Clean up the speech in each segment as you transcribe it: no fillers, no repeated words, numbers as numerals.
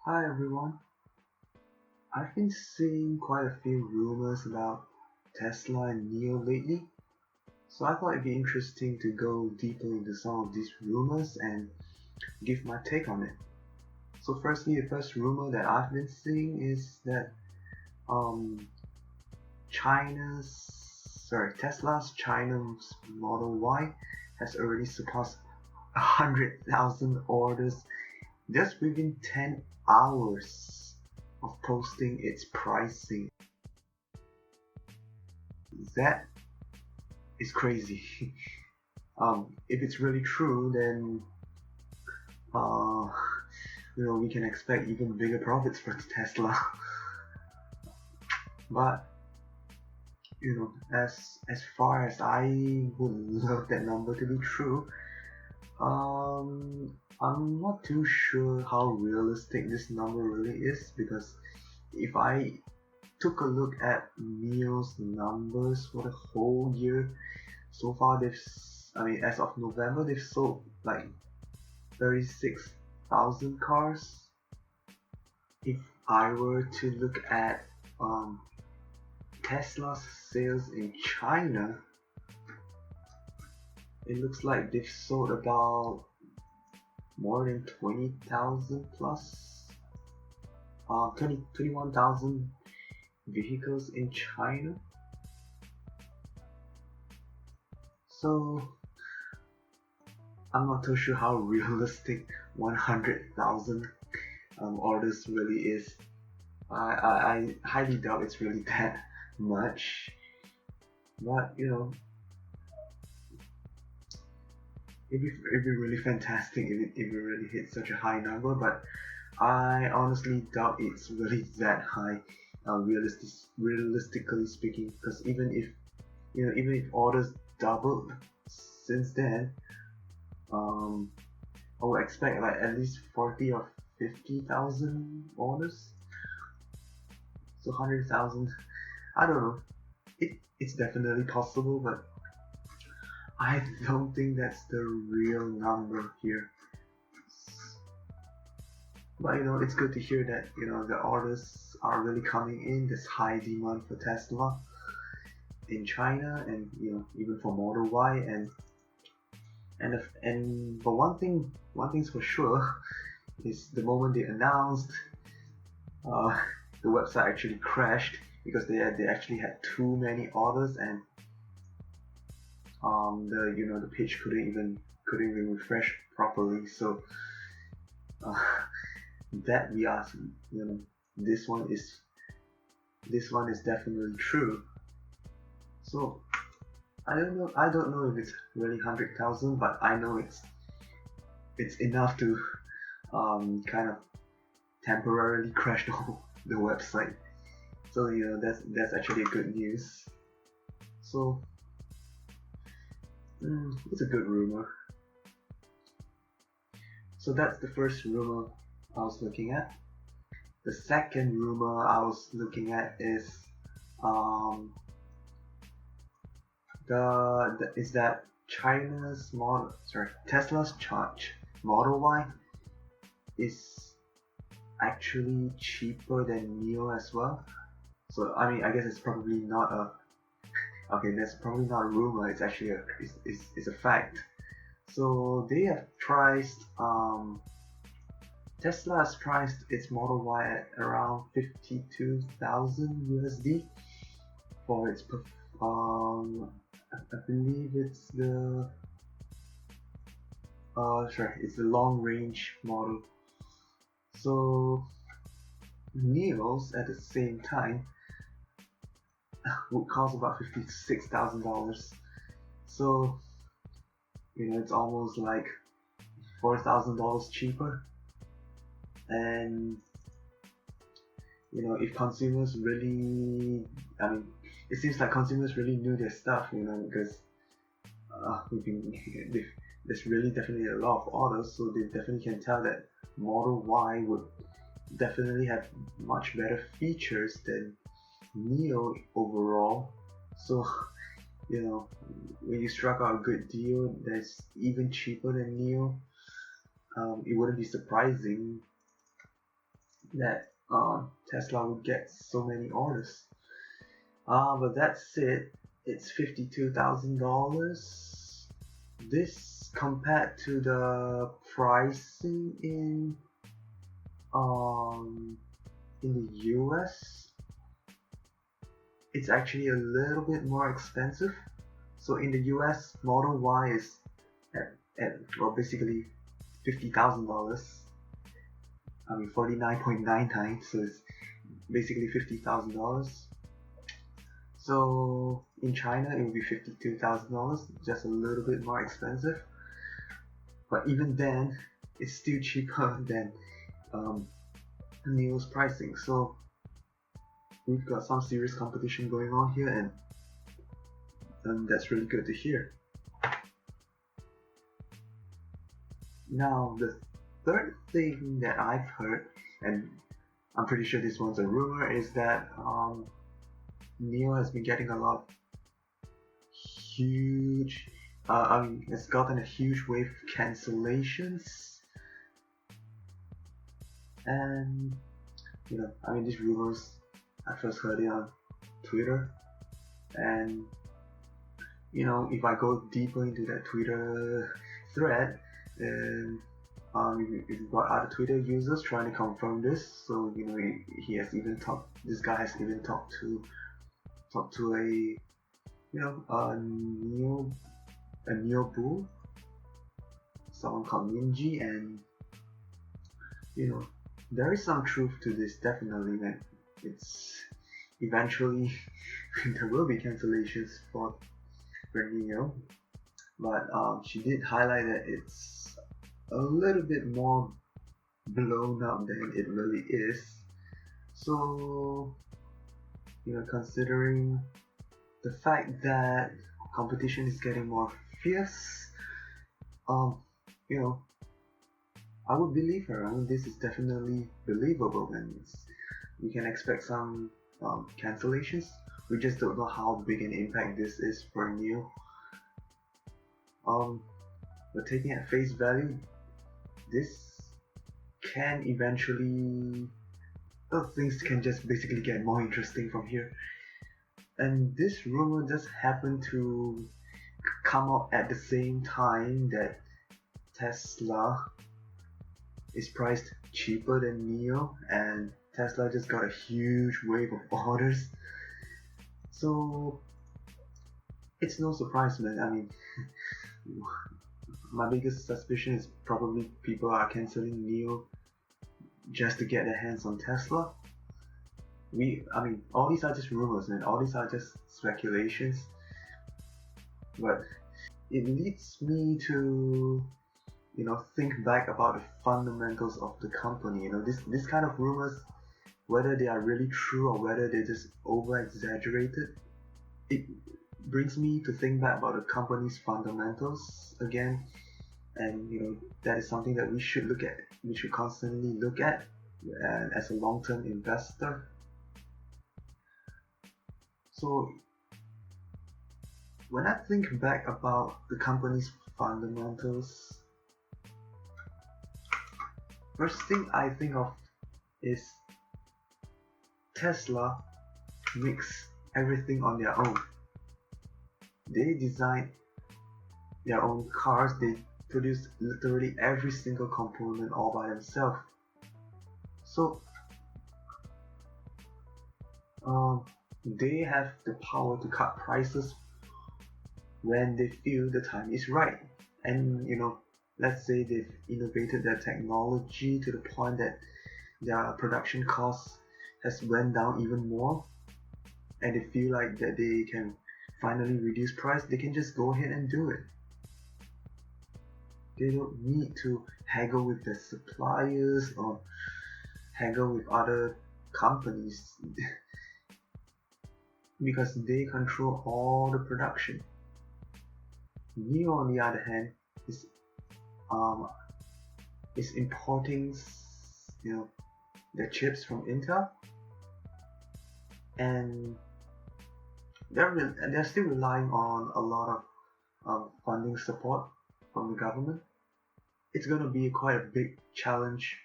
Hi everyone. I've been seeing quite a few rumors about Tesla and NIO lately, so I thought it'd be interesting to go deeper into some of these rumors and give my take on it. So firstly, the first rumor that I've been seeing is that um Tesla's China's Model Y has already surpassed 100,000 orders just within 10 hours of posting its pricing. That is crazy. If it's really true, then uh, we can expect even bigger profits for Tesla. But as far as I would love that number to be true, I'm not too sure how realistic this number really is because if I took a look at NIO's numbers for the whole year, so far as of November, they've sold like 36,000 cars. If I were to look at um, Tesla's sales in China, it looks like they've sold about more than 20,000 plus, 21,000 vehicles in China. So I'm not too sure how realistic 100,000 orders really is. I highly doubt it's really that much. But it'd be really fantastic if it really hit such a high number. But I honestly doubt it's really that high, realistically speaking. Because even if orders doubled since then, um, I would expect like at least 40 or 50,000 orders. So 100,000, I don't know. It's definitely possible, but I don't think that's the real number here. But it's good to hear that the orders are really coming in. There's high demand for Tesla in China, and even for Model Y, but one thing's for sure is the moment they announced, uh, the website actually crashed because they actually had too many orders, and the page couldn't even refresh properly. So uh, that we ask, this one is this one is definitely true. So I don't know if it's really 100,000, but I know it's enough to kind of temporarily crash the website. So that's actually good news. So it's a good rumor. So that's the first rumor I was looking at. The second rumor I was looking at is um, is that Tesla's charge Model Y is actually cheaper than NIO as well. So I mean, I guess it's probably not a okay. That's probably not a rumor. It's actually it's a fact. So they have priced Tesla has priced its Model Y at around 52,000 USD for its I believe it's it's the long range model. So NIOs at the same time would cost about $56,000. So it's almost like $4,000 cheaper. And if consumers really, I mean, it seems like consumers really knew their stuff, because there's really definitely a lot of orders, so they definitely can tell that Model Y would definitely have much better features than NIO overall. So when you struck out a good deal that's even cheaper than NIO, it wouldn't be surprising that Tesla would get so many orders. But that said, it's $52,000. This compared to the pricing um in the US, it's actually a little bit more expensive. So in the US, Model Y is at well basically $50,000. I mean 49.99, so it's basically $50,000. So in China it would be $52,000, just a little bit more expensive. But even then, it's still cheaper than NIO's pricing. So we've got some serious competition going on here, and that's really good to hear. Now the third thing that I've heard, and I'm pretty sure this one's a rumor, is that NIO has been getting a lot huge it's gotten a huge wave of cancellations, and these rumors, I first heard it on Twitter, and if I go deeper into that Twitter thread, and we've got other Twitter users trying to confirm this. So he has even this guy has even talked to a NIO bull, someone called Minji, and there is some truth to this, definitely, man. It's eventually there will be cancellations for NIO, but she did highlight that it's a little bit more blown up than it really is. So considering the fact that competition is getting more fierce, I would believe her. I mean, this is definitely believable, and we can expect some cancellations. We just don't know how big an impact this is for NIO. But taking at face value, this can eventually, things can just basically get more interesting from here. And this rumor just happened to come up at the same time that Tesla is priced cheaper than NIO, and Tesla just got a huge wave of orders. So it's no surprise, man. I mean, my biggest suspicion is probably people are canceling NIO just to get their hands on Tesla. All these are just rumors, man. All these are just speculations. But it leads me to think back about the fundamentals of the company. This kind of rumors, whether they are really true or whether they're just over exaggerated, it brings me to think back about the company's fundamentals again. And that is something that we should look at. We should constantly look at, and as a long-term investor. So when I think back about the company's fundamentals, first thing I think of is Tesla makes everything on their own. They design their own cars, they produce literally every single component all by themselves. So they have the power to cut prices when they feel the time is right. And let's say they've innovated their technology to the point that their production costs has went down even more, and they feel like that they can finally reduce price, they can just go ahead and do it. They don't need to haggle with their suppliers or haggle with other companies because they control all the production. NIO, on the other hand, is importing their chips from Intel, and they're still relying on a lot of funding support from the government. It's going to be quite a big challenge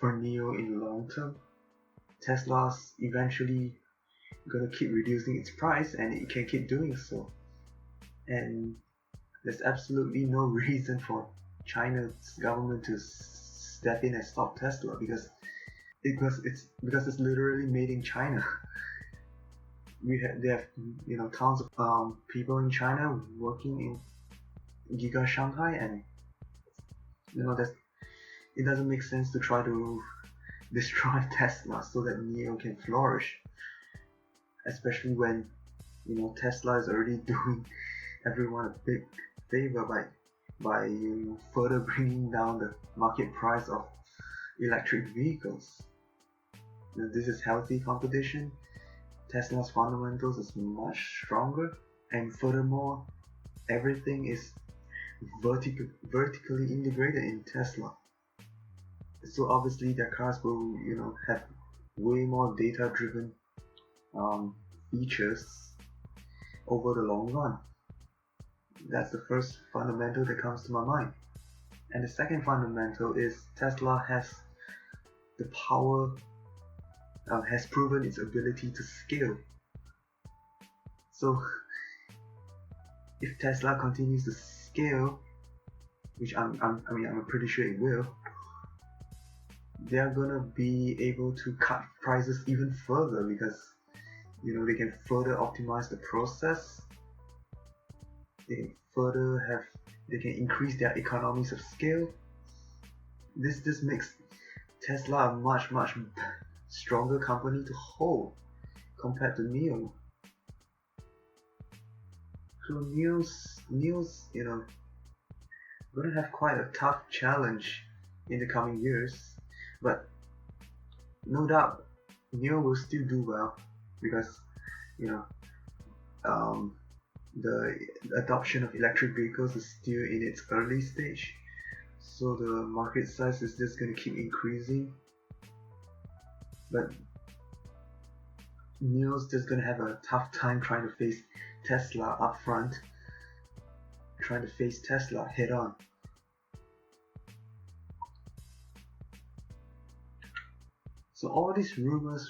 for NIO in the long term. Tesla's eventually gonna keep reducing its price, and it can keep doing so. And there's absolutely no reason for China's government to step in and stop Tesla because it's literally made in China. They have tons of people in China working in Giga Shanghai, and that it doesn't make sense to try to destroy Tesla so that NIO can flourish, especially when Tesla is already doing everyone a big favor by further bringing down the market price of electric vehicles. This is healthy competition. Tesla's fundamentals is much stronger, and furthermore, everything is vertically integrated in Tesla. So obviously their cars will have way more data-driven features over the long run. That's the first fundamental that comes to my mind. And the second fundamental is Tesla has the power, has proven its ability to scale. So if Tesla continues to scale, which I'm pretty sure it will, they're gonna be able to cut prices even further because they can further optimize the process. They can increase their economies of scale. This makes Tesla a much stronger company to hold compared to NIO. So NIO's gonna have quite a tough challenge in the coming years, but no doubt NIO will still do well because the adoption of electric vehicles is still in its early stage, so the market size is just going to keep increasing. But NIO's just going to have a tough time trying to face Tesla up front, trying to face Tesla head on. So all these rumors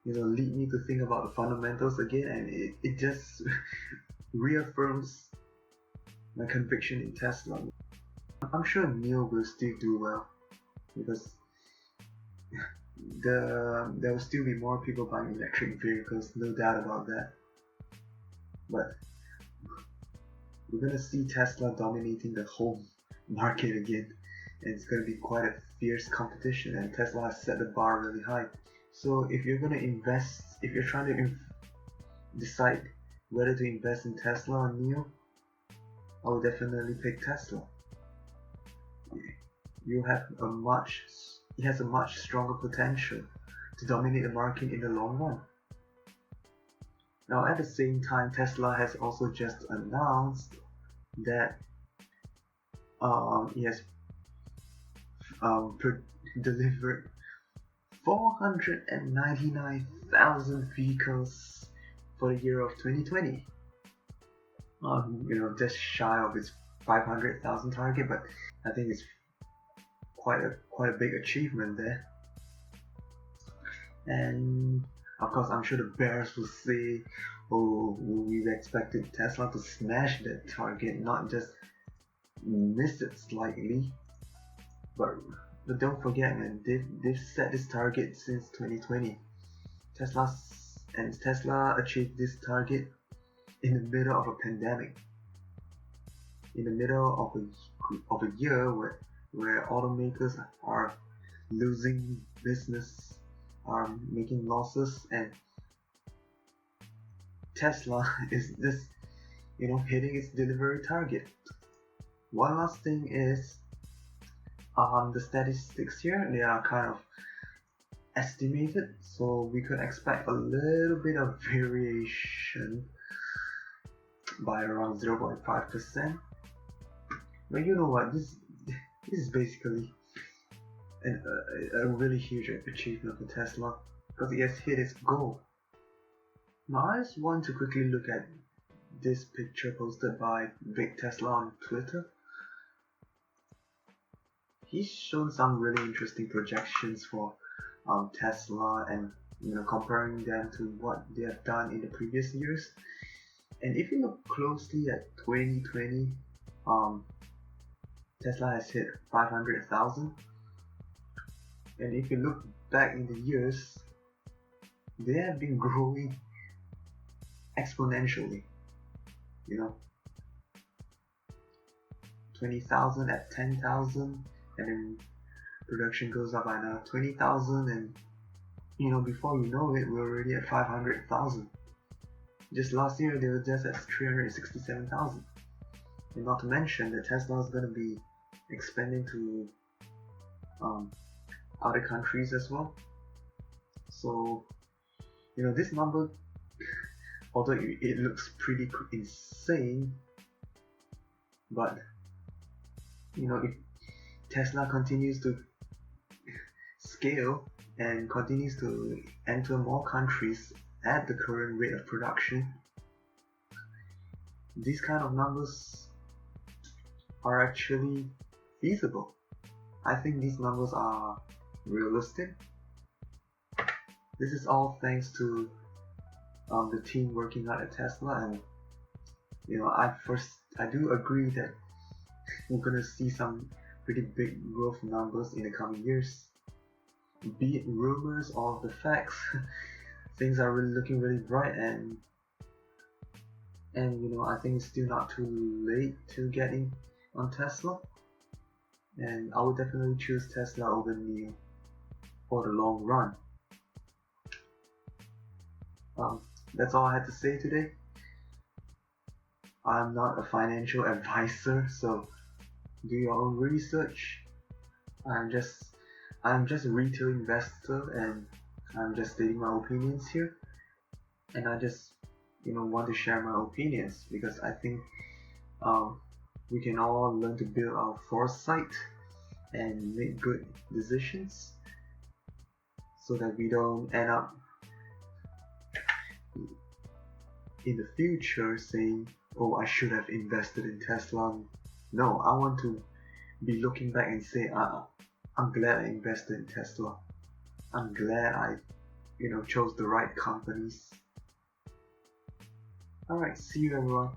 lead me to think about the fundamentals again, and it just reaffirms my conviction in Tesla. I'm sure NIO will still do well because there will still be more people buying electric vehicles, no doubt about that. But we're gonna see Tesla dominating the whole market again, and it's gonna be quite a fierce competition, and Tesla has set the bar really high. So if you're gonna invest, if you're trying to decide whether to invest in Tesla or NIO, I would definitely pick Tesla. It has a much stronger potential to dominate the market in the long run. Now at the same time, Tesla has also just announced that it has delivered 499,000 vehicles for the year of 2020. Just shy of its 500,000 target, but I think it's quite a big achievement there. And of course, I'm sure the bears will say, "Oh, we expected Tesla to smash that target, not just miss it slightly." But don't forget, man, they've set this target since 2020. Tesla achieved this target in the middle of a pandemic, in the middle of a year where automakers are losing business, are making losses, and Tesla is just hitting its delivery target. One last thing is the statistics here, they are kind of estimated, so we could expect a little bit of variation by around 0.5%. But you know what, this is basically a really huge achievement for Tesla because it has hit its goal. Now I just want to quickly look at this picture posted by Big Tesla on Twitter. he's shown some really interesting projections for Tesla, and comparing them to what they have done in the previous years. And if you look closely at 2020, um, Tesla has hit 500,000. And if you look back in the years, they have been growing exponentially. You know, 20,000 at 10,000, and then production goes up by another 20,000, and before you know it, we're already at 500,000. Just last year, they were just at 367,000. And not to mention that Tesla is going to be expanding to other countries as well. So, this number, although it looks pretty insane, but if Tesla continues to scale and continues to enter more countries at the current rate of production, these kind of numbers are actually feasible. I think these numbers are realistic. This is all thanks to the team working out at Tesla, and I do agree that we're gonna see some pretty big growth numbers in the coming years. Be it rumors or the facts, things are really looking really bright, and I think it's still not too late to get in on Tesla, and I would definitely choose Tesla over NIO for the long run. That's all I had to say today. I'm not a financial advisor, so do your own research. I'm just a retail investor, and I'm just stating my opinions here, and I just want to share my opinions because I think we can all learn to build our foresight and make good decisions so that we don't end up in the future saying, oh, I should have invested in Tesla. No, I want to be looking back and say, I'm glad I invested in Tesla. I'm glad I chose the right companies. Alright, see you everyone.